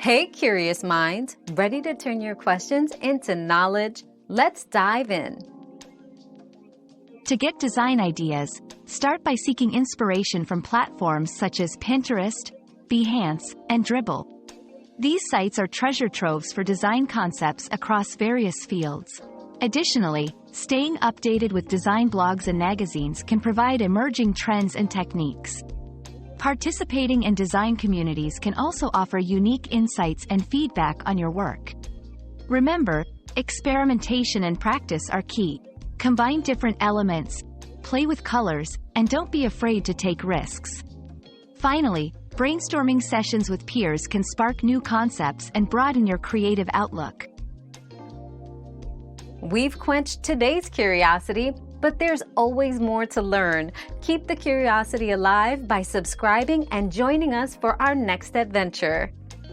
Hey, curious minds, ready to turn your questions into knowledge? Let's dive in. To get design ideas, start by seeking inspiration from platforms such as Pinterest, Behance, and Dribbble. These sites are treasure troves for design concepts across various fields. Additionally, staying updated with design blogs and magazines can provide emerging trends and techniques. Participating in design communities can also offer unique insights and feedback on your work. Remember, experimentation and practice are key. Combine different elements, play with colors, and don't be afraid to take risks. Finally, brainstorming sessions with peers can spark new concepts and broaden your creative outlook. We've quenched today's curiosity, but there's always more to learn. Keep the curiosity alive by subscribing and joining us for our next adventure.